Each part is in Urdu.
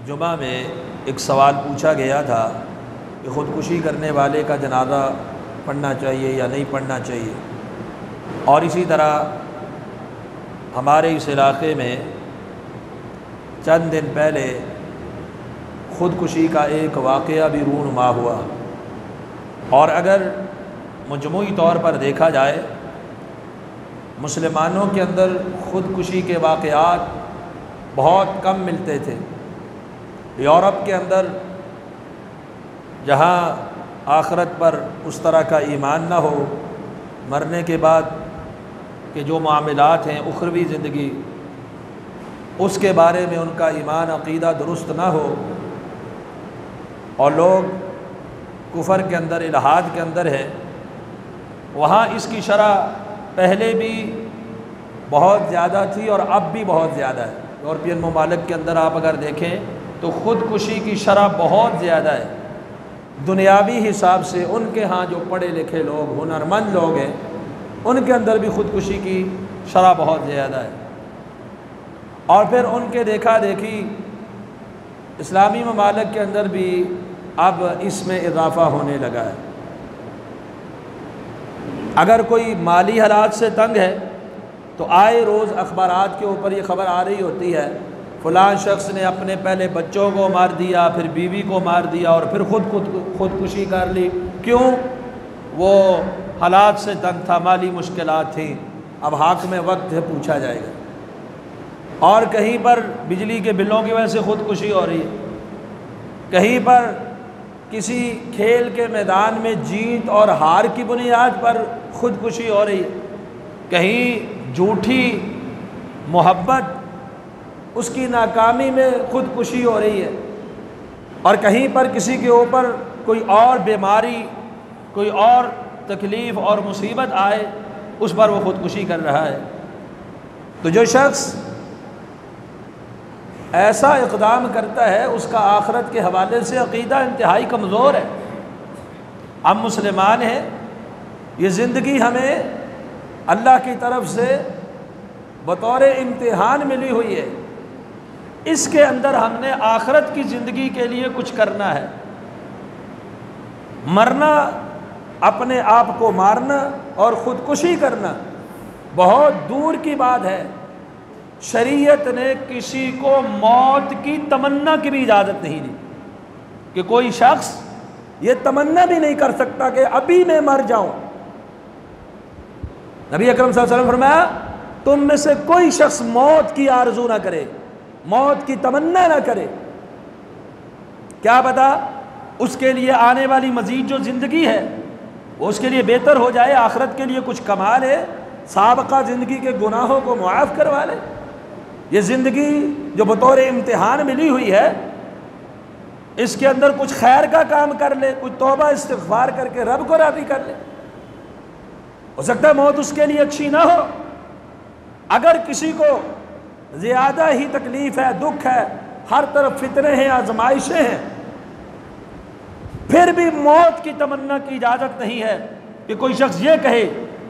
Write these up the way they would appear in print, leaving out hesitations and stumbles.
جمعہ میں ایک سوال پوچھا گیا تھا کہ خودکشی کرنے والے کا جنازہ پڑھنا چاہیے یا نہیں پڑھنا چاہیے، اور اسی طرح ہمارے اس علاقے میں چند دن پہلے خودکشی کا ایک واقعہ بھی رونما ہوا، اور اگر مجموعی طور پر دیکھا جائے مسلمانوں کے اندر خودکشی کے واقعات بہت کم ملتے تھے۔ یورپ کے اندر جہاں آخرت پر اس طرح کا ایمان نہ ہو، مرنے کے بعد کے جو معاملات ہیں اخروی زندگی، اس کے بارے میں ان کا ایمان عقیدہ درست نہ ہو، اور لوگ کفر کے اندر، الحاد کے اندر ہیں، وہاں اس کی شرح پہلے بھی بہت زیادہ تھی اور اب بھی بہت زیادہ ہے۔ یورپین ممالک کے اندر آپ اگر دیکھیں تو خودکشی کی شرح بہت زیادہ ہے۔ دنیاوی حساب سے ان کے ہاں جو پڑھے لکھے لوگ، ہنرمند لوگ ہیں، ان کے اندر بھی خودکشی کی شرح بہت زیادہ ہے، اور پھر ان کے دیکھا دیکھی اسلامی ممالک کے اندر بھی اب اس میں اضافہ ہونے لگا ہے۔ اگر کوئی مالی حالات سے تنگ ہے تو آئے روز اخبارات کے اوپر یہ خبر آ رہی ہوتی ہے فلاں شخص نے اپنے پہلے بچوں کو مار دیا، پھر بیوی کو مار دیا، اور پھر خودکشی کر لی۔ کیوں؟ وہ حالات سے تنگ تھا، مالی مشکلات تھیں۔ اب حق میں وقت ہے پوچھا جائے گا۔ اور کہیں پر بجلی کے بلوں کی وجہ سے خودکشی ہو رہی ہے، کہیں پر کسی کھیل کے میدان میں جیت اور ہار کی بنیاد پر خودکشی ہو رہی ہے، کہیں جھوٹی محبت، اس کی ناکامی میں خودکشی ہو رہی ہے، اور کہیں پر کسی کے اوپر کوئی اور بیماری، کوئی اور تکلیف اور مصیبت آئے، اس پر وہ خودکشی کر رہا ہے۔ تو جو شخص ایسا اقدام کرتا ہے اس کا آخرت کے حوالے سے عقیدہ انتہائی کمزور ہے۔ ہم مسلمان ہیں، یہ زندگی ہمیں اللہ کی طرف سے بطور امتحان ملی ہوئی ہے، اس کے اندر ہم نے آخرت کی زندگی کے لیے کچھ کرنا ہے۔ مرنا، اپنے آپ کو مارنا اور خودکشی کرنا بہت دور کی بات ہے۔ شریعت نے کسی کو موت کی تمنا کی بھی اجازت نہیں دی، کہ کوئی شخص یہ تمنا بھی نہیں کر سکتا کہ ابھی میں مر جاؤں۔ نبی اکرم صلی اللہ علیہ وسلم فرمایا تم میں سے کوئی شخص موت کی آرزو نہ کرے، موت کی تمنا نہ کرے، کیا پتا اس کے لیے آنے والی مزید جو زندگی ہے وہ اس کے لیے بہتر ہو جائے، آخرت کے لیے کچھ کما لے، سابقہ زندگی کے گناہوں کو معاف کروا لے۔ یہ زندگی جو بطور امتحان ملی ہوئی ہے، اس کے اندر کچھ خیر کا کام کر لے، کچھ توبہ استغفار کر کے رب کو راضی کر لے۔ ہو سکتا ہے موت اس کے لیے اچھی نہ ہو۔ اگر کسی کو زیادہ ہی تکلیف ہے، دکھ ہے، ہر طرف فتنے ہیں، آزمائشیں ہیں، پھر بھی موت کی تمنا کی اجازت نہیں ہے کہ کوئی شخص یہ کہے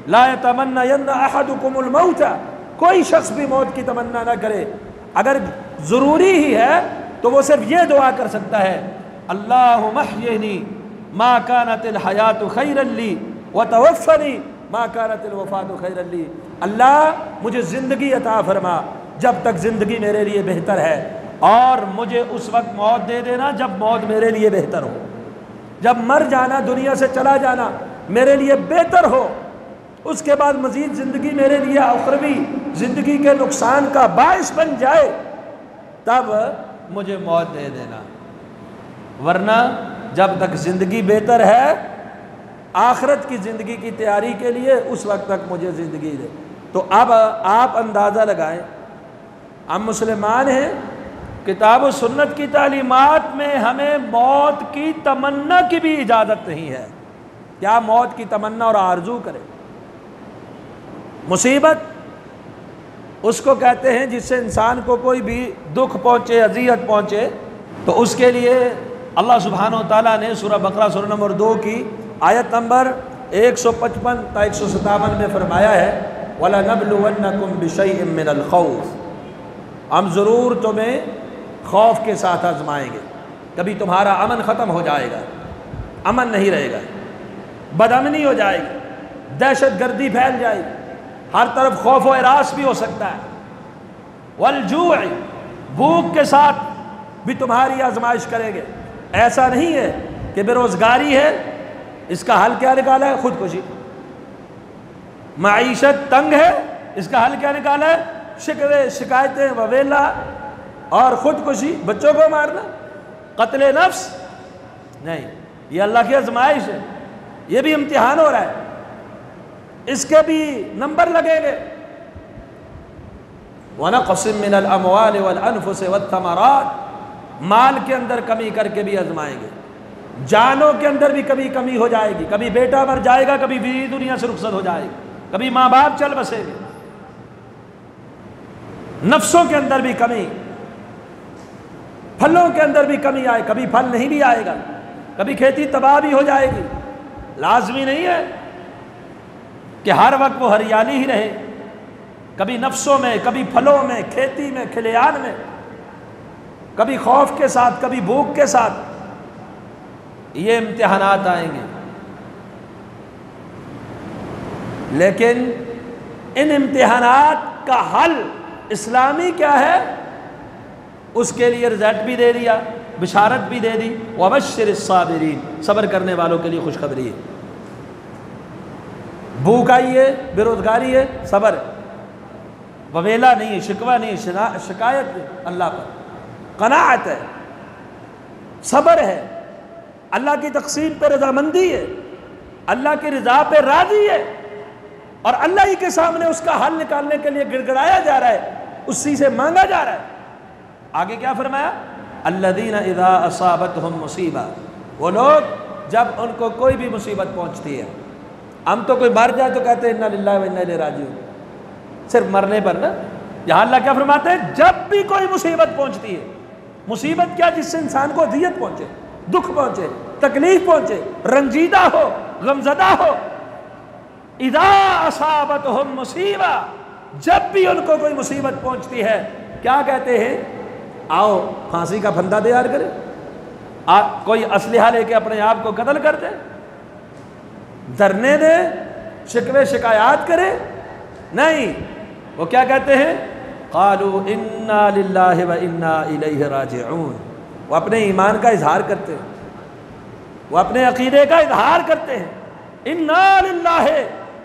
لا یتمنین احدکم الموت، کوئی شخص بھی موت کی تمنا نہ کرے۔ اگر ضروری ہی ہے تو وہ صرف یہ دعا کر سکتا ہے اللہم احیینی ما کانت الحیات خیرا لی وتوفنی ما کانت الوفات خیرا لی، اللہ مجھے زندگی عطا فرما جب تک زندگی میرے لیے بہتر ہے، اور مجھے اس وقت موت دے دینا جب موت میرے لیے بہتر ہو، جب مر جانا، دنیا سے چلا جانا میرے لیے بہتر ہو، اس کے بعد مزید زندگی میرے لیے اخروی زندگی کے نقصان کا باعث بن جائے، تب مجھے موت دے دینا، ورنہ جب تک زندگی بہتر ہے، آخرت کی زندگی کی تیاری کے لیے، اس وقت تک مجھے زندگی دے۔ تو اب آپ اندازہ لگائیں، ہم مسلمان ہیں، کتاب و سنت کی تعلیمات میں ہمیں موت کی تمنا کی بھی اجازت نہیں ہے۔ کیا موت کی تمنا اور آرزو کرے؟ مصیبت اس کو کہتے ہیں جس سے انسان کو کوئی بھی دکھ پہنچے، اذیت پہنچے، تو اس کے لیے اللہ سبحانہ وتعالیٰ نے سورہ بقرہ سورہ نمبر 2 کی آیت نمبر 155 تا 157 میں فرمایا ہے وَلَنَبْلُوَنَّكُمْ بِشَيْءٍ مِّنَ الْخَوْفِ، ہم ضرور تمہیں خوف کے ساتھ آزمائیں گے. کبھی تمہارا امن ختم ہو جائے گا، امن نہیں رہے گا، بدامنی ہو جائے گی، دہشت گردی پھیل جائے گی، ہر طرف خوف و ہراس بھی ہو سکتا ہے. والجوع، بھوک کے ساتھ بھی تمہاری آزمائش کریں گے. ایسا نہیں ہے کہ بے روزگاری ہے، اس کا حل کیا نکالا ہے؟ خودکشی. معیشت تنگ ہے، اس کا حل کیا نکالا ہے؟ شکوے، شکایتیں، وویلا اور خودکشی، بچوں کو مارنا، قتل نفس. نہیں، یہ اللہ کی آزمائش ہے، یہ بھی امتحان ہو رہا ہے، اس کے بھی نمبر لگیں گے. وَنَقْصٍ مِّنَ الْأَمْوَالِ وَالْأَنفُسِ وَالثَّمَرَاتِ، مال کے اندر کمی کر کے بھی آزمائیں گے. جانوں کے اندر بھی کبھی کمی ہو جائے گی، کبھی بیٹا مر جائے گا، کبھی بیوی دنیا سے رخصت ہو جائے گی، کبھی ماں باپ چل بسیں گے. نفسوں کے اندر بھی کمی، پھلوں کے اندر بھی کمی آئے، کبھی پھل نہیں بھی آئے گا، کبھی کھیتی تباہ بھی ہو جائے گی. لازمی نہیں ہے کہ ہر وقت وہ ہریالی ہی رہے. کبھی نفسوں میں، کبھی پھلوں میں، کھیتی میں، کھلیان میں، کبھی خوف کے ساتھ، کبھی بھوک کے ساتھ یہ امتحانات آئیں گے. لیکن ان امتحانات کا حل اسلامی کیا ہے؟ اس کے لیے رزلٹ بھی دے دیا، بشارت بھی دے دی. وَبَشِّرِ الصَّابِرِينَ، صبر کرنے والوں کے لیے خوشخبری ہے. بھوک آئی ہے، بے روزگاری ہے، صبر ہے. وویلا نہیں ہے، شکوہ نہیں ہے، شکایت ہے، اللہ پر قناعت ہے، صبر ہے، اللہ کی تقسیم پہ رضامندی ہے، اللہ کی رضا پہ راضی ہے، اور اللہ ہی کے سامنے اس کا حل نکالنے کے لیے گڑ گڑایا جا رہا ہے، اسی سے مانگا جا رہا ہے. آگے کیا فرمایا؟ الذین اذا اصابتہم مصیبہ، وہ لوگ جب ان کو کوئی بھی مصیبت پہنچتی ہے. ہم تو کوئی مر جائے تو کہتے ہیں انا للہ و انا الیہ راجعون، صرف مرنے پر نا. یہاں اللہ کیا فرماتے ہیں؟ جب بھی کوئی مصیبت پہنچتی ہے. مصیبت کیا؟ جس سے انسان کو اذیت پہنچے، دکھ پہنچے، تکلیف پہنچے، رنجیدہ ہو، غمزدہ ہو. اذا اصابتہم مصیبہ، جب بھی ان کو کوئی مصیبت پہنچتی ہے کیا کہتے ہیں؟ آؤ پھانسی کا پھندا تیار کرے، کوئی اسلحہ لے کے اپنے آپ کو قتل کر دے، دھرنے دے، شکوے شکایات کرے. نہیں، وہ کیا کہتے ہیں؟ قالوا انا للہ و انا الیہ راجعون. وہ اپنے ایمان کا اظہار کرتے ہیں، وہ اپنے عقیدے کا اظہار کرتے ہیں. انا للہ،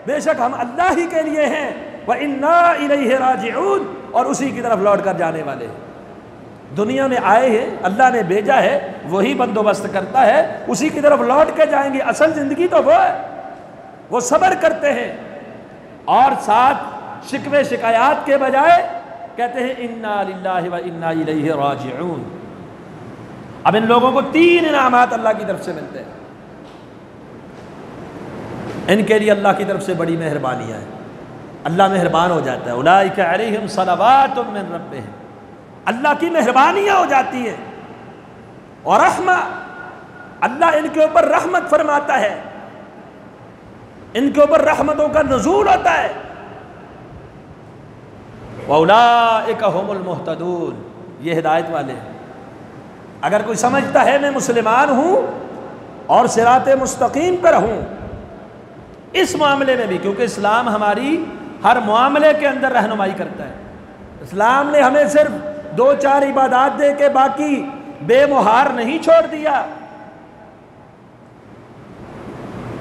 بے شک ہم اللہ ہی کے لیے ہیں، و انا الیہ راجعون، اور اسی کی طرف لوٹ کر جانے والے ہیں. دنیا میں آئے ہیں، اللہ نے بھیجا ہے، وہی بندوبست کرتا ہے، اسی کی طرف لوٹ کے جائیں گے. اصل زندگی تو وہ ہے. وہ صبر کرتے ہیں اور ساتھ شکوے شکایات کے بجائے کہتے ہیں انا للہ و انا الیہ راجعون. اب ان لوگوں کو 3 انعامات اللہ کی طرف سے ملتے ہیں. ان کے لیے اللہ کی طرف سے بڑی مہربانیاں ہیں، اللہ مہربان ہو جاتا ہے. اولئک علیہم صلوات من ربہم، اللہ کی مہربانیاں ہو جاتی ہیں. اور رحمہ، اللہ ان کے اوپر رحمت فرماتا ہے، ان کے اوپر رحمتوں کا نزول ہوتا ہے. وَأُولَئِكَ هُمُ الْمُهْتَدُونَ، یہ ہدایت والے ہیں. اگر کوئی سمجھتا ہے میں مسلمان ہوں اور صراط مستقیم پر ہوں اس معاملے میں بھی، کیونکہ اسلام ہماری ہر معاملے کے اندر رہنمائی کرتا ہے. اسلام نے ہمیں صرف 2-4 عبادات دے کے باقی بے مہار نہیں چھوڑ دیا.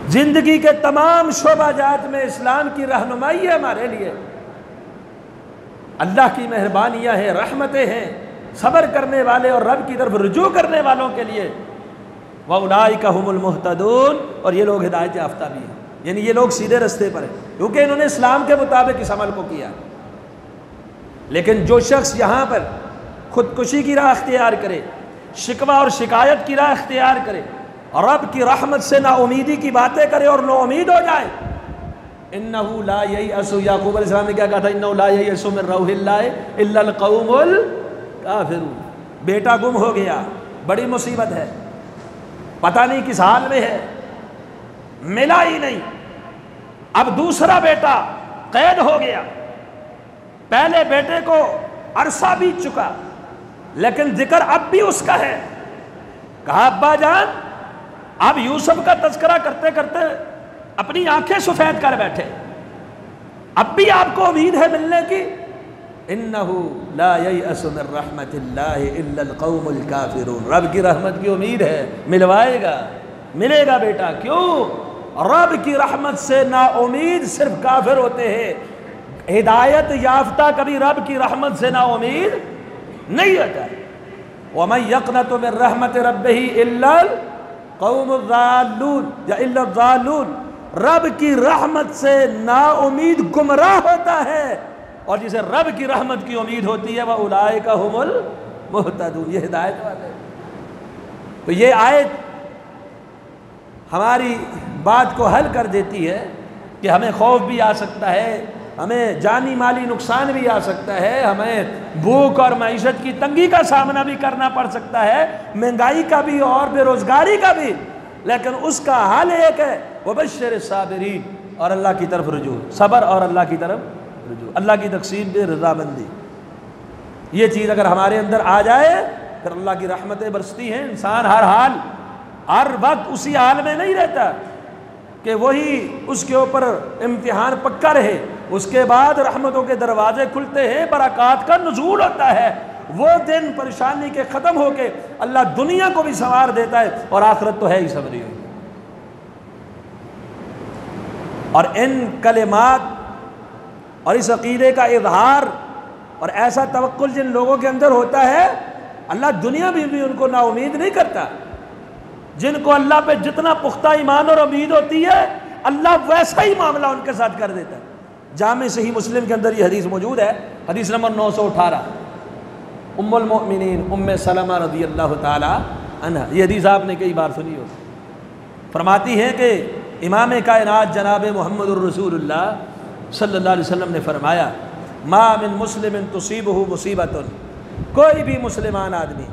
زندگی کے تمام شعبہ جات میں اسلام کی رہنمائی ہے ہمارے لیے. اللہ کی مہربانیاں ہیں، رحمتیں ہیں صبر کرنے والے اور رب کی طرف رجوع کرنے والوں کے لیے. وَأُولَئِكَ هُمُ الْمُهْتَدُونَ، اور یہ لوگ ہدایت یافتہ بھی ہیں، یعنی یہ لوگ سیدھے رستے پر ہیں کیونکہ انہوں نے اسلام کے مطابق اس عمل کو کیا. لیکن جو شخص یہاں پر خودکشی کی راہ اختیار کرے، شکوہ اور شکایت کی راہ اختیار کرے، اور رب کی رحمت سے نا امیدی کی باتیں کرے اور نو امید ہو جائے، انہو لا ییأس، یعقوب علیہ السلام نے کیا کہا تھا؟ انہو لا ییأس من روح اللہ الا القوم الکافرون. بیٹا گم ہو گیا، بڑی مصیبت ہے، پتہ نہیں کس حال میں ہے، ملا ہی نہیں. اب دوسرا بیٹا قید ہو گیا، پہلے بیٹے کو عرصہ بیت چکا، لیکن ذکر اب بھی اس کا ہے. کہا ابا جان آپ یوسف کا تذکرہ کرتے کرتے اپنی آنکھیں سفید کر بیٹھے, اب بھی آپ کو امید ہے ملنے کی. انہو لا ییأس من رحمت اللہ الا القوم الکافرون, رب کی رحمت کی امید ہے, ملوائے گا, ملے گا بیٹا. کیوں؟ رب کی رحمت سے نا امید صرف کافر ہوتے ہیں, ہدایت یافتہ کبھی رب کی رحمت سے نا امید نہیں ہوتا. وَمَن يَقْنَطُ مِن رَحْمَةِ رَبِّهِ إِلَّا الْقَوْمُ الضَّالُّونَ یا إِلَّا الضَّالُّونَ, رب کی رحمت سے نا امید گمراہ ہوتا ہے, اور جسے رب کی رحمت کی امید ہوتی ہے وَأُولَئِكَ هُمُ الْمُهْتَدُونَ, یہ ہدایت والے. تو یہ آیت ہماری بات کو حل کر دیتی ہے کہ ہمیں خوف بھی آ سکتا ہے, ہمیں جانی مالی نقصان بھی آ سکتا ہے, ہمیں بھوک اور معیشت کی تنگی کا سامنا بھی کرنا پڑ سکتا ہے, مہنگائی کا بھی اور بے روزگاری کا بھی, لیکن اس کا حل ایک ہے, وبشر الصابرین, اور اللہ کی طرف رجوع, صبر اور اللہ کی طرف رجوع, اللہ کی تقسیم پہ رضامندی. یہ چیز اگر ہمارے اندر آ جائے پھر اللہ کی رحمتیں برستی ہیں. انسان ہر حال ہر وقت اسی حال میں نہیں رہتا کہ وہی اس کے اوپر امتحان پکا رہے, اس کے بعد رحمتوں کے دروازے کھلتے ہیں, برکات کا نزول ہوتا ہے. وہ دن پریشانی کے ختم ہو کے اللہ دنیا کو بھی سنوار دیتا ہے, اور آخرت تو ہے ہی سنوری ہوئی. اور ان کلمات اور اس عقیدے کا اظہار اور ایسا توکل جن لوگوں کے اندر ہوتا ہے, اللہ دنیا میں بھی ان کو نا امید نہیں کرتا. جن کو اللہ پہ جتنا پختہ ایمان اور امید ہوتی ہے اللہ ویسا ہی معاملہ ان کے ساتھ کر دیتا ہے. جامع صحیح مسلم کے اندر یہ حدیث موجود ہے, حدیث نمبر 918, ام المؤمنین ام سلمہ رضی اللہ تعالی عنہ, یہ حدیث آپ نے کئی بار سنی ہو. فرماتی ہے کہ امام کائنات جناب محمد الرسول اللہ صلی اللہ علیہ وسلم نے فرمایا, ما من مسلم تصیبہ مصیبت, کوئی بھی مسلمان آدمی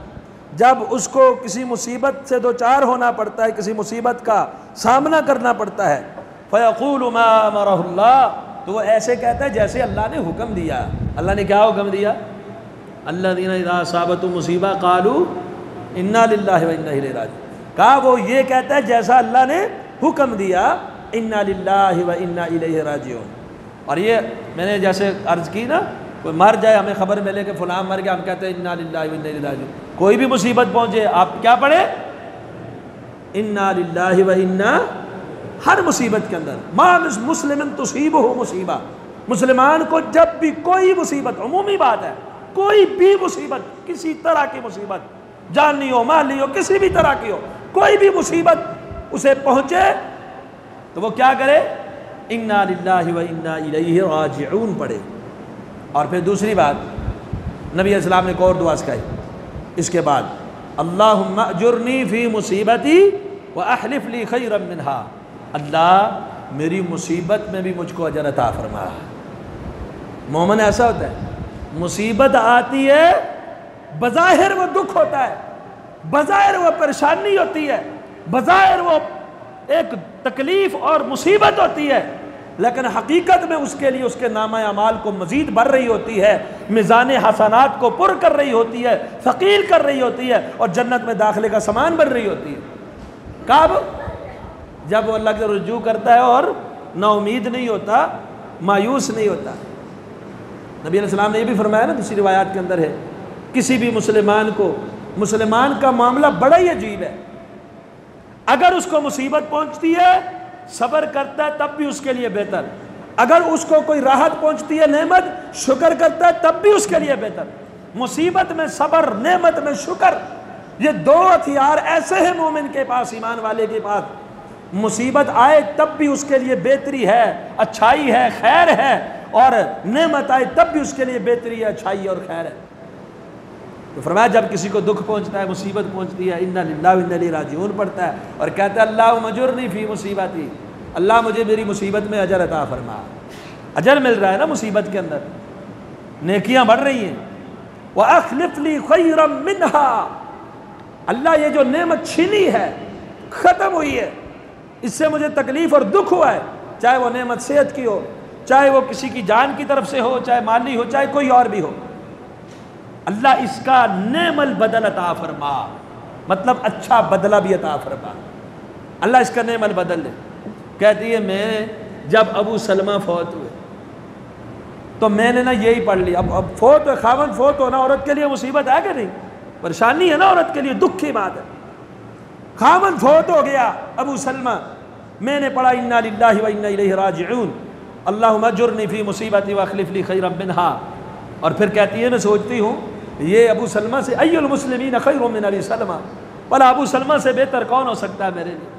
جب اس کو کسی مصیبت سے دوچار ہونا پڑتا ہے, کسی مصیبت کا سامنا کرنا پڑتا ہے, فیقول ما امرہ اللہ, تو وہ ایسے کہتا ہے جیسے اللہ نے حکم دیا. اللہ نے کیا حکم دیا؟ الذین اذا اصابتہم مصیبہ قالوا انا للہ و انا الیہ راجعون, کہا وہ یہ کہتا ہے جیسا اللہ نے حکم دیا, انا للہ و انا الیہ راجعون. اور یہ میں نے جیسے عرض کی نا, کوئی مر جائے ہمیں خبر ملے کہ فلاں مر گیا, ہم کہتے ہیں انا للہ و انا الیہ راجعون. کوئی بھی مصیبت پہنچے آپ کیا پڑھیں؟ انا للہ و انا, ہر مصیبت کے اندر. ما مسلم تصیبہ مصیبہ, مسلمان کو جب بھی کوئی مصیبت, عمومی بات ہے, کوئی بھی مصیبت, کسی طرح کی مصیبت, جانی ہو مالی ہو کسی بھی طرح کی ہو, کوئی بھی مصیبت اسے پہنچے تو وہ کیا کرے؟ انا للہ و انا الیہ راجعون پڑھے. اور پھر دوسری بات نبی علیہ السلام نے ایک اور دعا سکھائی اس کے بعد, اللہم اجرنی فی مصیبتی واحلف لی خیرا منہا, اللہ میری مصیبت میں بھی مجھ کو اجر عطا فرما. مومن ایسا ہوتا ہے, مصیبت آتی ہے بظاہر وہ دکھ ہوتا ہے, بظاہر وہ پریشانی ہوتی ہے, بظاہر وہ ایک تکلیف اور مصیبت ہوتی ہے, لیکن حقیقت میں اس کے لیے اس کے نامہ اعمال کو مزید بڑھ رہی ہوتی ہے, میزان حسنات کو پر کر رہی ہوتی ہے, ثقیل کر رہی ہوتی ہے, اور جنت میں داخلے کا سامان بن رہی ہوتی ہے. کب؟ جب وہ اللہ کے رجوع کرتا ہے اور نا امید نہیں ہوتا, مایوس نہیں ہوتا. نبی علیہ السلام نے یہ بھی فرمایا نا, دوسری روایات کے اندر ہے, کسی بھی مسلمان کو, مسلمان کا معاملہ بڑا ہی عجیب ہے, اگر اس کو مصیبت پہنچتی ہے صبر کرتا ہے تب بھی اس کے لیے بہتر, اگر اس کو کوئی راحت پہنچتی ہے نعمت, شکر کرتا ہے تب بھی اس کے لیے بہتر. مصیبت میں صبر, نعمت میں شکر, یہ دو ہتھیار ایسے ہیں مومن کے پاس, ایمان والے کے پاس. مصیبت آئے تب بھی اس کے لیے بہتری ہے, اچھائی ہے, خیر ہے, اور نعمت آئے تب بھی اس کے لیے بہتری ہے, اچھائی اور خیر ہے. تو فرمایا جب کسی کو دکھ پہنچتا ہے, مصیبت پہنچتی ہے, انا للہ و انا الیہ راجعون پڑھتا ہے اور کہتا ہے اللہم اجرنی فی مصیبتی, اللہ مجھے میری مصیبت میں اجر عطا فرما. اجر مل رہا ہے نا مصیبت کے اندر, نیکیاں بڑھ رہی ہیں. وَأَخْلِفْ لِي خَيْرًا مِّنْهَا, اللہ یہ جو نعمت چھینی ہے, ختم ہوئی ہے, اس سے مجھے تکلیف اور دکھ ہوا ہے, چاہے وہ نعمت صحت کی ہو, چاہے وہ کسی کی جان کی طرف سے ہو, چاہے مالی ہو, چاہے کوئی اور بھی ہو. اللہ اس کا نعم البدل عطا فرما، مطلب اچھا بدلہ بھی عطا فرما، اللہ اس کا نعم البدل دے۔ کہتی ہے میں جب ابو سلمہ فوت ہوئے تو میں نے نا یہی پڑھ لیا، اب فوت ہوئے، خاوند فوت ہونا عورت کے لیے مصیبت ہے کہ نہیں، پریشانی ہے نا عورت کے لیے، دکھ کی بات ہے۔ خاوند فوت ہو گیا ابو سلمہ، میں نے پڑھا انا للہ و انا الیہ راجعون، اللہم اجرنی فی مصیبتی واخلف لی خیرا منہا۔ اور پھر کہتی ہے میں سوچتی ہوں یہ ابو سلمہ سے ای المسلمین خیر من ابی سلمہ، بھلا ابو سلمہ سے بہتر کون ہو سکتا ہے میرے لیے،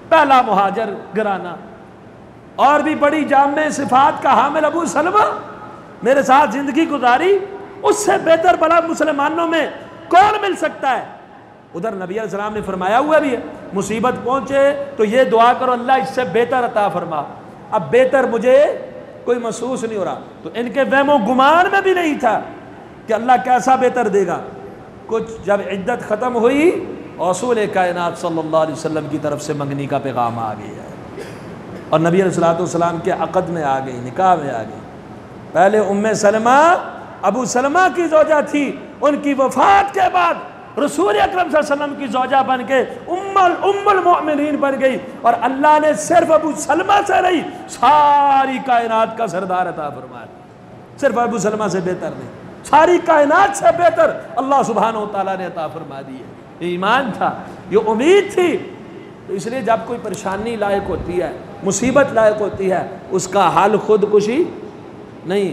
پہلا مہاجر گرانا، اور بھی بڑی جامع صفات کا حامل ابو سلمہ، میرے ساتھ زندگی گزاری، اس سے بہتر بھلا مسلمانوں میں کون مل سکتا ہے۔ ادھر نبی علیہ السلام نے فرمایا ہوا بھی ہے مصیبت پہنچے تو یہ دعا کرو اللہ اس سے بہتر عطا فرما۔ اب بہتر مجھے کوئی محسوس نہیں ہو رہا، تو ان کے وہم و گمان میں بھی نہیں تھا کہ اللہ کیسا بہتر دے گا۔ کچھ جب عدت ختم ہوئی رسول کائنات صلی اللہ علیہ وسلم کی طرف سے منگنی کا پیغام آ گیا اور نبی علیہ السلام کے عقد میں آ گئی، نکاح میں آ گئی۔ پہلے ام سلمہ ابو سلمہ کی زوجہ تھی، ان کی وفات کے بعد رسول اکرم صلی اللہ علیہ وسلم کی زوجہ بن کے ام المؤمنین بن گئی، اور اللہ نے صرف ابو سلمہ سے نہیں ساری کائنات کا سردار عطا فرمایا، صرف ابو سلمہ سے بہتر نہیں، ساری کائنات سے بہتر اللہ سبحانہ وتعالیٰ نے عطا فرما دی ہے۔ یہ ایمان تھا، یہ امید تھی۔ تو اس لیے جب کوئی پریشانی لائق ہوتی ہے، مصیبت لائق ہوتی ہے، اس کا حل خودکشی نہیں،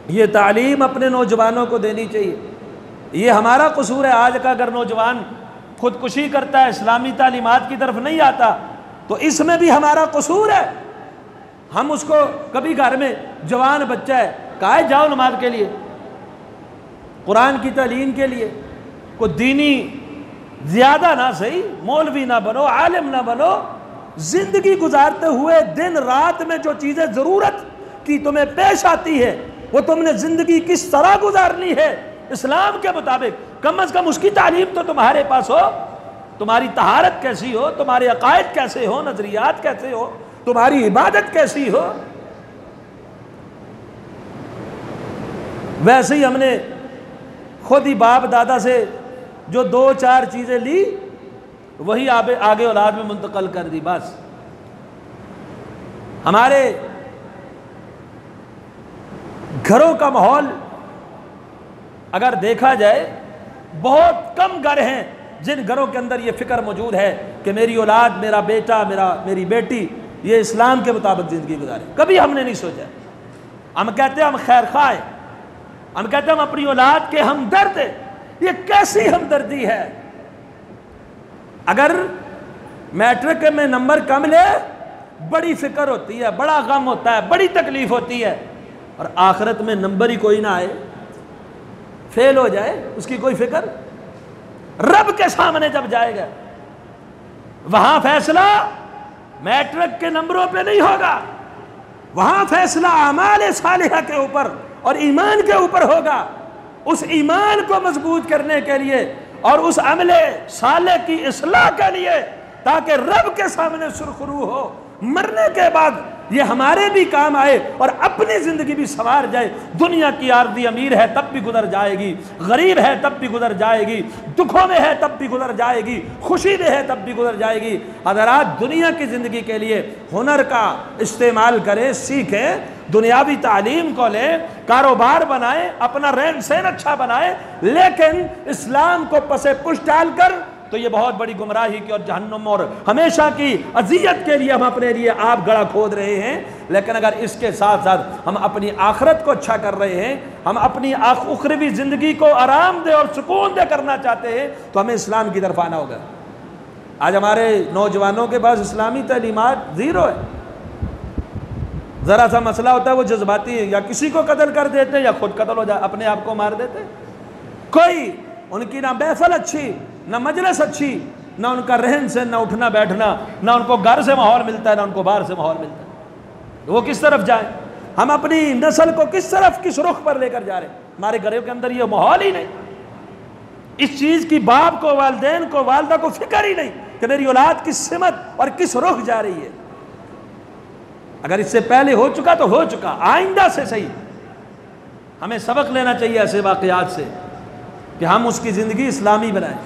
یہ تعلیم اپنے نوجوانوں کو دینی چاہیے۔ یہ ہمارا قصور ہے آج کا، اگر نوجوان خودکشی کرتا ہے، اسلامی تعلیمات کی طرف نہیں آتا، تو اس میں بھی ہمارا قصور ہے۔ ہم اس کو کبھی گھر میں جوان بچہ ہے کہا ہے جاؤ نماز کے لیے، قرآن کی تعلیم کے لیے، کوئی دینی زیادہ نہ صحیح، مولوی نہ بنو، عالم نہ بنو، زندگی گزارتے ہوئے دن رات میں جو چیزیں ضرورت کی تمہیں پیش آتی ہے وہ تم نے زندگی کس طرح گزارنی ہے اسلام کے مطابق، کم از کم اس کی تعلیم تو تمہارے پاس ہو، تمہاری طہارت کیسی ہو، تمہارے عقائد کیسے ہو، نظریات کیسے ہو، تمہاری عبادت کیسی ہو۔ ویسے ہی ہم نے خود ہی باپ دادا سے جو دو چار چیزیں لی وہی آگے اولاد میں منتقل کر دی۔ بس ہمارے گھروں کا ماحول اگر دیکھا جائے بہت کم گھر ہیں جن گھروں کے اندر یہ فکر موجود ہے کہ میری اولاد، میرا بیٹا، میری بیٹی یہ اسلام کے مطابق زندگی گزارے۔ کبھی ہم نے نہیں سوچا۔ ہم کہتے ہیں ہم خیر خواہ ہیں، ہم کہتے ہیں ہم اپنی اولاد کے ہمدرد ہیں۔ یہ کیسی ہمدردی ہے؟ اگر میٹرک میں نمبر کم لے بڑی فکر ہوتی ہے، بڑا غم ہوتا ہے، بڑی تکلیف ہوتی ہے، اور آخرت میں نمبر ہی کوئی نہ آئے، فیل ہو جائے، اس کی کوئی فکر؟ رب کے سامنے جب جائے گا وہاں فیصلہ میٹرک کے نمبروں پہ نہیں ہوگا، وہاں فیصلہ اعمال صالحہ کے اوپر اور ایمان کے اوپر ہوگا۔ اس ایمان کو مضبوط کرنے کے لیے اور اس عمل صالح کی اصلاح کے لیے، تاکہ رب کے سامنے سرخرو ہو، مرنے کے بعد یہ ہمارے بھی کام آئے اور اپنی زندگی بھی سنوار جائے۔ دنیا کی عارضی امیر ہے تب بھی گزر جائے گی، غریب ہے تب بھی گزر جائے گی، دکھوں میں ہے تب بھی گزر جائے گی، خوشی میں ہے تب بھی گزر جائے گی۔ حضرات دنیا کی زندگی کے لیے ہنر کا استعمال کریں، سیکھیں، دنیاوی تعلیم کو لیں، کاروبار بنائیں، اپنا رہن سہن اچھا بنائیں، لیکن اسلام کو پسے پش ڈال کر تو یہ بہت بڑی گمراہی کی اور جہنم اور ہمیشہ کی اذیت کے لیے ہم اپنے لیے آپ گڑھا کھود رہے ہیں۔ لیکن اگر اس کے ساتھ ساتھ ہم اپنی آخرت کو اچھا کر رہے ہیں، ہم اپنی اخروی زندگی کو آرام دہ اور سکون دہ کرنا چاہتے ہیں، تو ہمیں اسلام کی طرف آنا ہوگا۔ آج ہمارے نوجوانوں کے پاس اسلامی تعلیمات زیرو ہے۔ ذرا سا مسئلہ ہوتا ہے وہ جذباتی ہے، یا کسی کو قتل کر دیتے ہیں یا خود قتل ہو جائے، اپنے آپ کو مار دیتے۔ کوئی ان کی نہ محفل اچھی، نہ مجلس اچھی، نہ ان کا رہن سہن، نہ اٹھنا بیٹھنا، نہ ان کو گھر سے ماحول ملتا ہے، نہ ان کو باہر سے ماحول ملتا ہے۔ وہ کس طرف جائیں؟ ہم اپنی نسل کو کس طرف، کس رخ پر لے کر جا رہے ہیں؟ ہمارے گھروں کے اندر یہ ماحول ہی نہیں، اس چیز کی باپ کو، والدین کو، والدہ کو فکر ہی نہیں کہ میری اولاد کس سمت اور کس رخ جا رہی ہے۔ اگر اس سے پہلے ہو چکا تو ہو چکا، آئندہ سے صحیح ہمیں سبق لینا چاہیے ایسے واقعات سے۔ کہ ہم اس کی زندگی اسلامی بنائیں،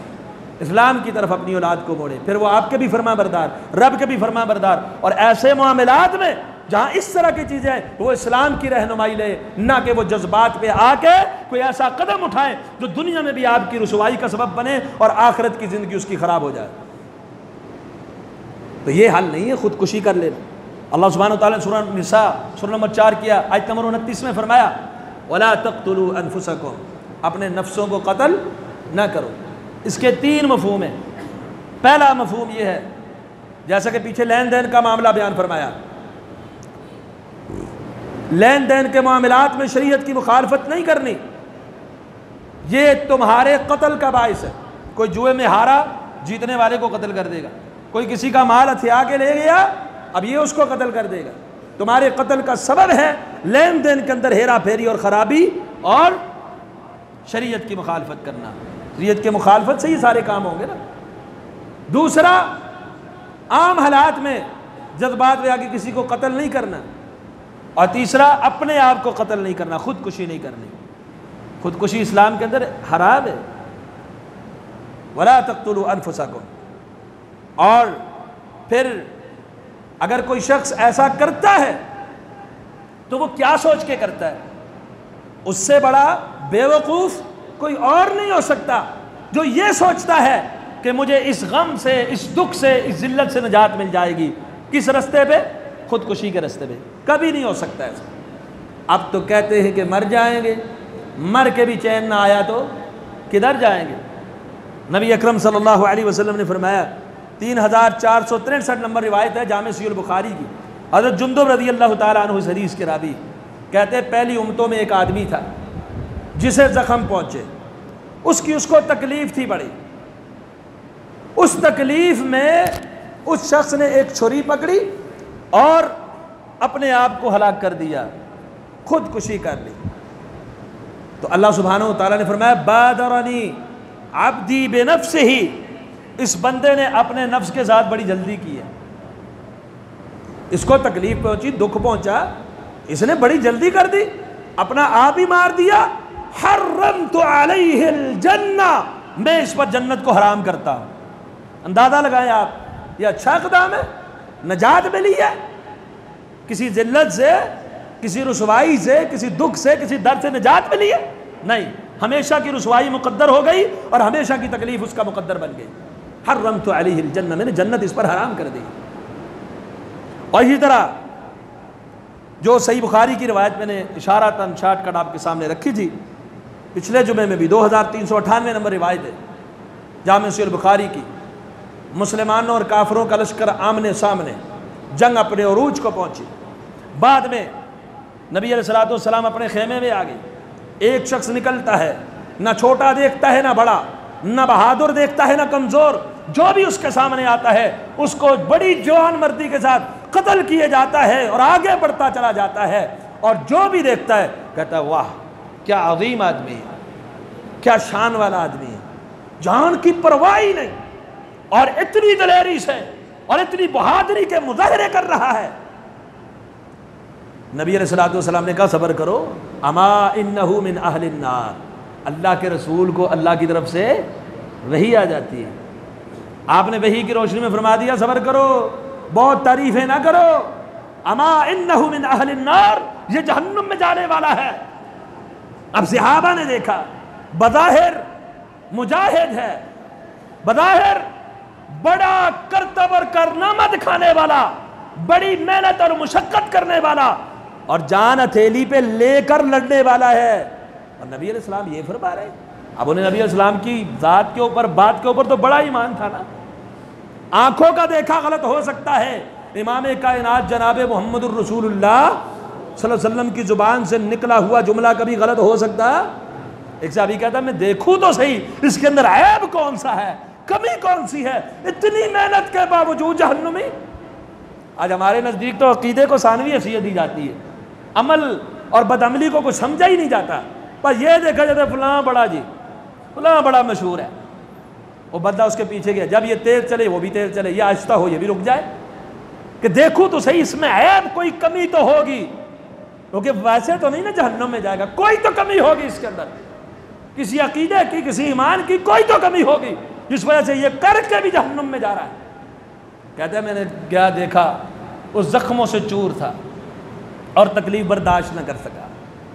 اسلام کی طرف اپنی اولاد کو موڑیں، پھر وہ آپ کے بھی فرما بردار، رب کے بھی فرما بردار، اور ایسے معاملات میں جہاں اس طرح کی چیزیں وہ اسلام کی رہنمائی لے، نہ کہ وہ جذبات پہ آ کے کوئی ایسا قدم اٹھائے جو دنیا میں بھی آپ کی رسوائی کا سبب بنے اور آخرت کی زندگی اس کی خراب ہو جائے۔ تو یہ حل نہیں ہے خودکشی کر لینا۔ اللہ سبحانہ وتعالیٰ نے سورہ نساء سورہ نمبر 4 کیا، آیت نمبر 29 میں فرمایا وَلَا تَقْتُلُوا أَنفُسَكُمْ، اپنے نفسوں کو قتل نہ کرو۔ اس کے 3 مفہوم ہیں۔ پہلا مفہوم یہ ہے، جیسا کہ پیچھے لین دین کا معاملہ بیان فرمایا، لین دین کے معاملات میں شریعت کی مخالفت نہیں کرنی، یہ تمہارے قتل کا باعث ہے۔ کوئی جوئے میں ہارا، جیتنے والے کو قتل کر دے گا، کوئی کسی کا مال ہتھیا کے لے گیا، اب یہ اس کو قتل کر دے گا۔ تمہارے قتل کا سبب ہے لین دین کے اندر ہیرا پھیری اور خرابی اور شریعت کی مخالفت کرنا۔ شریعت کی مخالفت سے ہی سارے کام ہوں گے نا۔ دوسرا، عام حالات میں جذبات میں آ کے کسی کو قتل نہیں کرنا، اور تیسرا، اپنے آپ کو قتل نہیں کرنا، خودکشی نہیں کرنی۔ خودکشی اسلام کے اندر حرام ہے، وَلَا تَقْتُلُوا أَنفُسَكُمْ۔ اور پھر اگر کوئی شخص ایسا کرتا ہے تو وہ کیا سوچ کے کرتا ہے؟ اس سے بڑا بیوقوف کوئی اور نہیں ہو سکتا جو یہ سوچتا ہے کہ مجھے اس غم سے، اس دکھ سے، اس ذلت سے نجات مل جائے گی۔ کس رستے پہ؟ خودکشی کے رستے پہ۔ کبھی نہیں ہو سکتا ایسا۔ اب تو کہتے ہیں کہ مر جائیں گے، مر کے بھی چین نہ آیا تو کدھر جائیں گے؟ نبی اکرم صلی اللہ علیہ وسلم نے فرمایا، 3463 نمبر روایت ہے جامع صحیح البخاری کی، حضرت جندب رضی اللہ تعالیٰ عنہ اس حدیث کے راوی کہتے ہیں پہلی امتوں میں ایک آدمی تھا جسے زخم پہنچے، اس کو تکلیف تھی بڑی۔ اس تکلیف میں اس شخص نے ایک چھری پکڑی اور اپنے آپ کو ہلاک کر دیا، خودکشی کر لی۔ تو اللہ سبحانہ و تعالیٰ نے فرمایا بادرنی عبدی بنفسہ، اس بندے نے اپنے نفس کے ساتھ بڑی جلدی کی ہے۔ اس کو تکلیف پہنچی، دکھ پہنچا، اس نے بڑی جلدی کر دی، اپنا آپ ہی مار دیا۔ حرمت علیہ الجنہ، میں اس پر جنت کو حرام کرتا ہوں۔ اندازہ لگائیں آپ، یہ اچھا اقدام ہے، نجات ملی ہے کسی ذلت سے، کسی رسوائی سے، کسی دکھ سے، کسی درد سے نجات ملی ہے؟ نہیں، ہمیشہ کی رسوائی مقدر ہو گئی اور ہمیشہ کی تکلیف اس کا مقدر بن گئی۔ حرمت علیہ الجنہ، میں نے جنت اس پر حرام کر دی۔ اور اسی طرح جو صحیح بخاری کی روایت میں نے اشارتاً شارٹ کٹ آپ کے سامنے رکھی تھی، پچھلے جمعے میں بھی 2398 نمبر روایت ہے جامع صحیح البخاری کی، مسلمانوں اور کافروں کا لشکر آمنے سامنے، جنگ اپنے عروج کو پہنچی۔ بعد میں نبی علیہ الصلوۃ والسلام اپنے خیمے میں آ گئے، ایک شخص نکلتا ہے، نہ چھوٹا دیکھتا ہے نہ بڑا، نہ بہادر دیکھتا ہے نہ کمزور، جو بھی اس کے سامنے آتا ہے اس کو بڑی جوان مردی کے ساتھ قتل کیے جاتا ہے اور آگے بڑھتا چلا جاتا ہے، اور جو بھی دیکھتا ہے کہتا ہے واہ کیا عظیم آدمی ہے، کیا شان والا آدمی ہے، جان کی پرواہ ہی نہیں، اور اتنی دلیری سے اور اتنی بہادری کے مظاہرے کر رہا ہے۔ نبی علیہ الصلوۃ والسلام نے کہا صبر کرو، اما انہ من اہل النار، اللہ کے رسول کو اللہ کی طرف سے وحی آ جاتی ہے، آپ نے وحی کی روشنی میں فرما دیا صبر کرو، بہت تعریفیں نہ کرو، اما انہ من اہل النار، یہ جہنم میں جانے والا ہے۔ اب صحابہ نے دیکھا بظاہر مجاہد ہے، بظاہر بڑا کرتب اور کارنامہ دکھانے والا، بڑی محنت اور مشقت کرنے والا، اور جان ہتھیلی پہ لے کر لڑنے والا ہے، اور نبی علیہ السلام یہ فرما رہے ہیں۔ اب انہیں نبی علیہ السلام کی ذات کے اوپر، بات کے اوپر تو بڑا ایمان تھا نا، آنکھوں کا دیکھا غلط ہو سکتا ہے، امام کائنات جناب محمد الرسول اللہ صلی اللہ علیہ وسلم کی زبان سے نکلا ہوا جملہ کبھی غلط ہو سکتا۔ ایک صحابی کہتا ہے میں دیکھوں تو صحیح اس کے اندر عیب کون سا ہے، کمی کون سی ہے، اتنی محنت کے باوجود جہنمی۔ آج ہمارے نزدیک تو عقیدے کو ثانوی حیثیت دی جاتی ہے، عمل اور بدعملی کو کچھ سمجھا ہی نہیں جاتا، بس یہ دیکھا جاتا ہے فلاں بڑا جی، فلاں بڑا مشہور ہے، وہ بندہ اس کے پیچھے گیا، جب یہ تیز چلے وہ بھی تیز چلے، یہ آہستہ ہو یہ بھی رک جائے، کہ دیکھوں تو صحیح اس میں عیب کوئی کمی تو ہوگی، کیونکہ ویسے تو نہیں نا جہنم میں جائے گا، کوئی تو کمی ہوگی اس کے اندر۔ کسی عقیدے کی، کسی ایمان کی کوئی تو کمی ہوگی جس وجہ سے یہ کر کے بھی جہنم میں جا رہا ہے۔ کہتے ہیں میں نے کیا دیکھا، اس زخموں سے چور تھا اور تکلیف برداشت نہ کر سکا،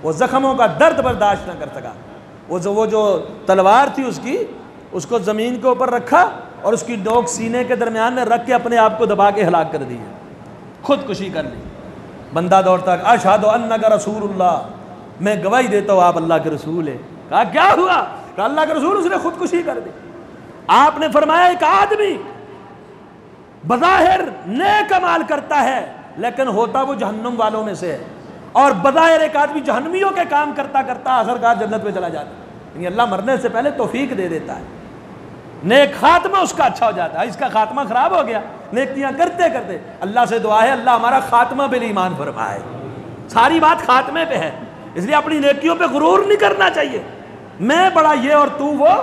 وہ زخموں کا درد برداشت نہ کر سکا، وہ جو تلوار تھی اس کو زمین کے اوپر رکھا اور اس کی نوک سینے کے درمیان میں رکھ کے اپنے آپ کو دبا کے ہلاک کر دی، خودکشی کر لی۔ بندہ دوڑتا ہے اشہد انک رسول اللہ، میں گواہی دیتا ہوں آپ اللہ کے رسول ہیں۔ کہا کیا ہوا؟ کہا اللہ کے رسول، اس نے خودکشی کر دی۔ آپ نے فرمایا ایک آدمی بظاہر نیک عمل کرتا ہے لیکن ہوتا وہ جہنم والوں میں سے ہے، اور بظاہر ایک آدمی جہنمیوں کے کام کرتا کرتا آخرکار جنت میں چلا جاتا ہے۔ یعنی اللہ مرنے سے پہلے توفیق دے دیتا ہے، نیک خاتمہ اس کا اچھا ہو جاتا ہے۔ اس کا خاتمہ خراب ہو گیا نیکیاں کرتے کرتے، اللہ سے دعا ہے اللہ ہمارا خاتمہ بالایمان فرمائے۔ ساری بات خاتمے پہ ہے، اس لیے اپنی نیکیوں پہ غرور نہیں کرنا چاہیے، میں بڑا یہ اور تو وہ۔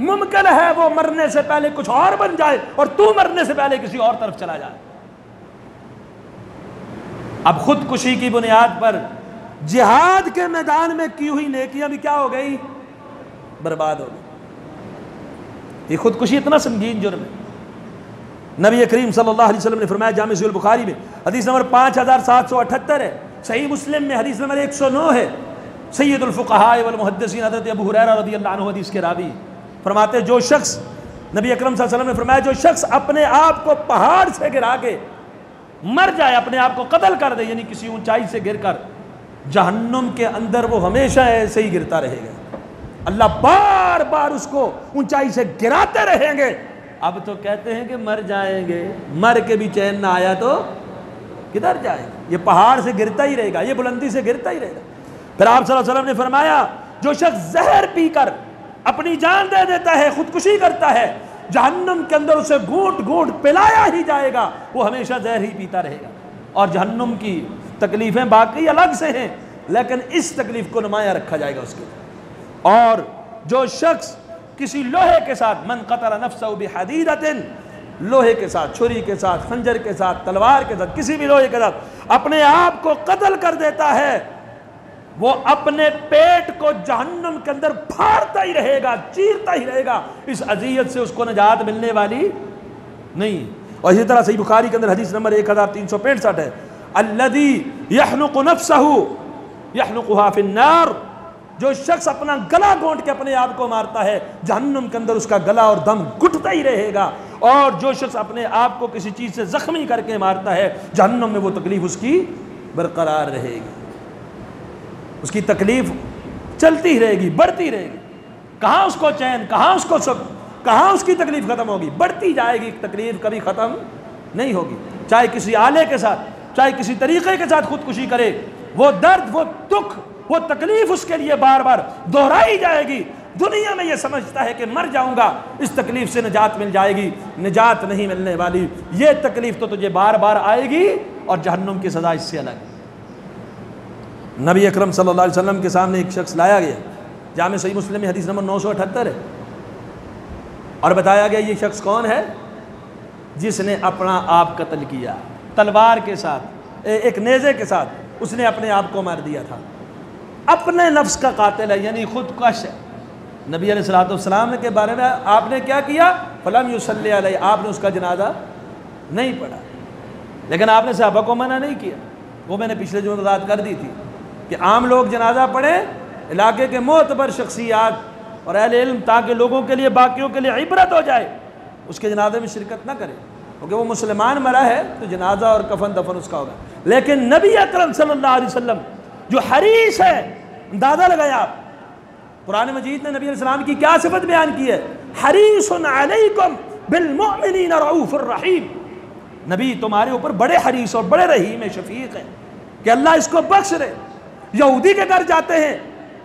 ممکن ہے وہ مرنے سے پہلے کچھ اور بن جائے اور تو مرنے سے پہلے کسی اور طرف چلا جائے۔ اب خودکشی کی بنیاد پر جہاد کے میدان میں کی ہوئی نیکیاں بھی کیا ہو گئی؟ برباد ہو گئی۔ یہ خودکشی اتنا سنگین جرم ہے۔ نبی کریم صلی اللہ علیہ وسلم نے فرمایا جامع صحیح البخاری میں حدیث نمبر 5778 ہے، صحیح مسلم میں حدیث نمبر 109 ہے۔ سید الفقہاء والمحدثین حضرت ابو ہریرہ رضی اللہ عنہ حدیث کے راوی فرماتے جو شخص، نبی اکرم صلی اللہ علیہ وسلم نے فرمایا جو شخص اپنے آپ کو پہاڑ سے گرا کے مر جائے، اپنے آپ کو قتل کر دے، یعنی کسی اونچائی سے گر کر، جہنم کے اندر وہ ہمیشہ ایسے ہی گرتا رہے گا، اللہ بار بار اس کو اونچائی سے گراتے رہیں گے۔ اب تو کہتے ہیں کہ مر جائیں گے، مر کے بھی چین نہ آیا تو کدھر جائے گا؟ یہ پہاڑ سے گرتا ہی رہے گا، یہ بلندی سے گرتا ہی رہے گا۔ پھر آپ صلی اللہ علیہ وسلم نے فرمایا جو شخص زہر پی کر اپنی جان دے دیتا ہے، خودکشی کرتا ہے، جہنم کے اندر اسے گھونٹ گھونٹ پلایا ہی جائے گا، وہ ہمیشہ زہر ہی پیتا رہے گا۔ اور جہنم کی تکلیفیں باقی الگ سے ہیں لیکن اس تکلیف کو نمایاں رکھا جائے گا اس کے۔ اور جو شخص کسی لوہے کے ساتھ، من قتل نفسہ بحدیدۃ، لوہے کے ساتھ، چھری کے ساتھ، خنجر کے ساتھ، تلوار کے ساتھ، کسی بھی لوہے کے ساتھ اپنے آپ کو قتل کر دیتا ہے، وہ اپنے پیٹ کو جہنم کے اندر پھاڑتا ہی رہے گا، چیرتا ہی رہے گا، اس اذیت سے اس کو نجات ملنے والی نہیں۔ اور اسی طرح صحیح بخاری کے اندر حدیث نمبر 1365 ہے، الذی یحنق نفسہ یحنقها فی النار، جو شخص اپنا گلا گھونٹ کے اپنے آپ کو مارتا ہے، جہنم کے اندر اس کا گلا اور دم گھٹتا ہی رہے گا۔ اور جو شخص اپنے آپ کو کسی چیز سے زخمی کر کے مارتا ہے، جہنم میں وہ تکلیف اس کی برقرار رہے گی، اس کی تکلیف چلتی ہی رہے گی، بڑھتی رہے گی۔ کہاں اس کو چین، کہاں اس کو سکھ، کہاں اس کی تکلیف ختم ہوگی؟ بڑھتی جائے گی، تکلیف کبھی ختم نہیں ہوگی۔ چاہے کسی آلے کے ساتھ، چاہے کسی طریقے کے ساتھ خودکشی کرے، وہ درد، وہ دکھ، وہ تکلیف اس کے لیے بار بار دہرائی جائے گی۔ دنیا میں یہ سمجھتا ہے کہ مر جاؤں گا اس تکلیف سے نجات مل جائے گی، نجات نہیں ملنے والی، یہ تکلیف تو تجھے بار بار آئے گی اور جہنم کی سزا اس سے الگ ہے۔ نبی اکرم صلی اللہ علیہ وسلم کے سامنے ایک شخص لایا گیا، جامع صحیح مسلم میں حدیث نمبر 978 ہے، اور بتایا گیا یہ شخص کون ہے؟ جس نے اپنا آپ قتل کیا، تلوار کے ساتھ، ایک نیزے کے ساتھ اس نے اپنے آپ کو مار دیا تھا، اپنے نفس کا قاتل ہے، یعنی خودکش ہے۔ نبی علیہ الصلوۃ والسلام کے بارے میں آپ نے کیا کیا؟ فلم یصلی علیہ، آپ نے اس کا جنازہ نہیں پڑھا، لیکن آپ نے صحابہ کو منع نہیں کیا۔ وہ میں نے پچھلے جو وضاحت کر دی تھی کہ عام لوگ جنازہ پڑھیں، علاقے کے معتبر شخصیات اور اہل علم، تاکہ لوگوں کے لیے، باقیوں کے لیے عبرت ہو جائے، اس کے جنازے میں شرکت نہ کرے، کیونکہ وہ مسلمان مرا ہے تو جنازہ اور کفن دفن اس کا ہوگا۔ لیکن نبی اکرم صلی اللہ علیہ وسلم جو حریص ہے، اندازہ لگایا آپ، قرآن مجید نے نبی علیہ السلام کی کیا صفت بیان کی ہے؟ حریص علیکم بالمؤمنین رؤوف الرحیم، نبی تمہارے اوپر بڑے حریص اور بڑے رحیم شفیق ہیں کہ اللہ اس کو بخش دے۔ یہودی کے گھر جاتے ہیں،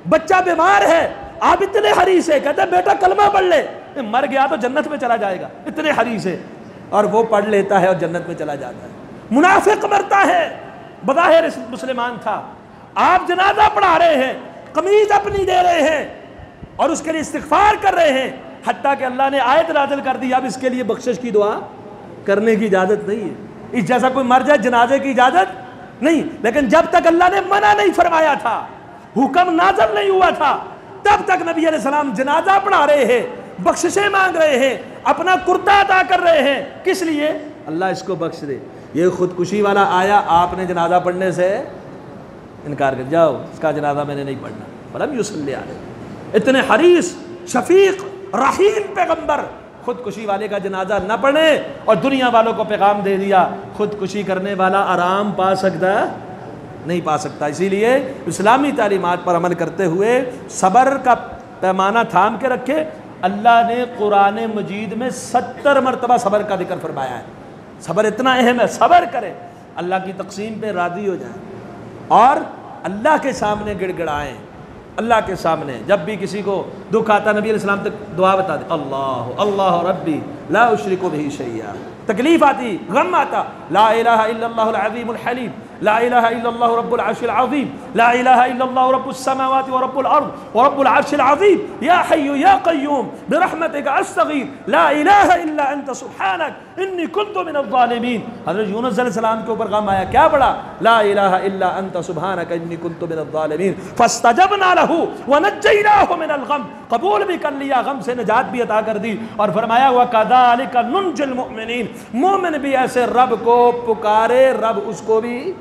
بچہ بیمار ہے، آپ اتنے حریص ہے، کہتے ہیں بیٹا کلمہ پڑھ لے، مر گیا تو جنت میں چلا جائے گا، اتنے حریص ہے، اور وہ پڑھ لیتا ہے اور جنت میں چلا جاتا ہے۔ منافق مرتا ہے، بظاہر مسلمان تھا، آپ جنازہ پڑھا رہے ہیں، قمیض اپنی دے رہے ہیں اور اس کے لیے استغفار کر رہے ہیں، حتیٰ کہ اللہ نے آیت نازل کر دی اب اس کے لیے بخشش کی دعا کرنے کی اجازت نہیں ہے۔ اس جیسا کوئی مر جائے جنازے کی اجازت نہیں، لیکن جب تک اللہ نے منع نہیں فرمایا تھا، حکم نازل نہیں ہوا تھا، تب تک نبی علیہ السلام جنازہ پڑھا رہے ہیں، بخششیں مانگ رہے ہیں، اپنا کرتا عطا کر رہے ہیں. کس لیے؟ اللہ اس کو بخش دے. یہ خودکشی والا آیا، آپ نے جنازہ پڑھنے سے انکار کر، جاؤ اس کا جنازہ میں نے نہیں پڑھنا. فلم یصلی علیہ. اتنے حریص، شفیق، رحیم پیغمبر خودکشی والے کا جنازہ نہ پڑھے اور دنیا والوں کو پیغام دے دیا خودکشی کرنے والا آرام پا سکتا نہیں پا سکتا. اسی لیے اسلامی تعلیمات پر عمل کرتے ہوئے صبر کا پیمانہ تھام کے رکھے. اللہ نے قرآن مجید میں 70 مرتبہ صبر کا ذکر فرمایا ہے. صبر اتنا اہم ہے، صبر کریں، اللہ کی تقسیم پہ راضی ہو جائیں اور اللہ کے سامنے گڑ گڑائیں. اللہ کے سامنے جب بھی کسی کو دکھ آتا، نبی علیہ السلام تک دعا بتا دے، اللہ اللہ ربی لا اشرک بہ شیئا. تکلیف آتی، غم آتا، لا الہ الا اللہ العظیم الحلیم، لا الہ الا اللہ رب العرش العظیم، لا الہ الا اللہ رب السماوات ورب الارض ورب العرش العظیم، یا حی یا قیوم برحمتک استغیث، لا الہ الا انت سبحانک انی کنت من الظالمین. حضرت یونس علیہ السلام کے اوپر غم آیا، کیا پڑھا؟ لا الہ الا انت سبحانک انی کنت من الظالمین فاستجبنا لہ ونجیناہ من الغم. قبول بھی کر لیا، غم سے نجات بھی عطا کر دی اور فرمایا وکذالک ننجی المؤمنین. مومن بھی ایسے رب کو پکارے، رب اس کو بھی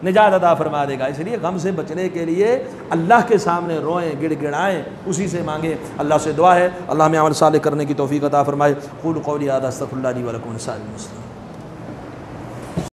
نجات عطا فرما دے گا. اس لیے غم سے بچنے کے لیے اللہ کے سامنے روئیں، گڑ گڑائیں، اسی سے مانگیں. اللہ سے دعا ہے اللہ ہمیں عمل صالح کرنے کی توفیق عطا فرمائے. قولوا قولی ھذا استغفر اللہ لی ولکم ولسائر المسلمین.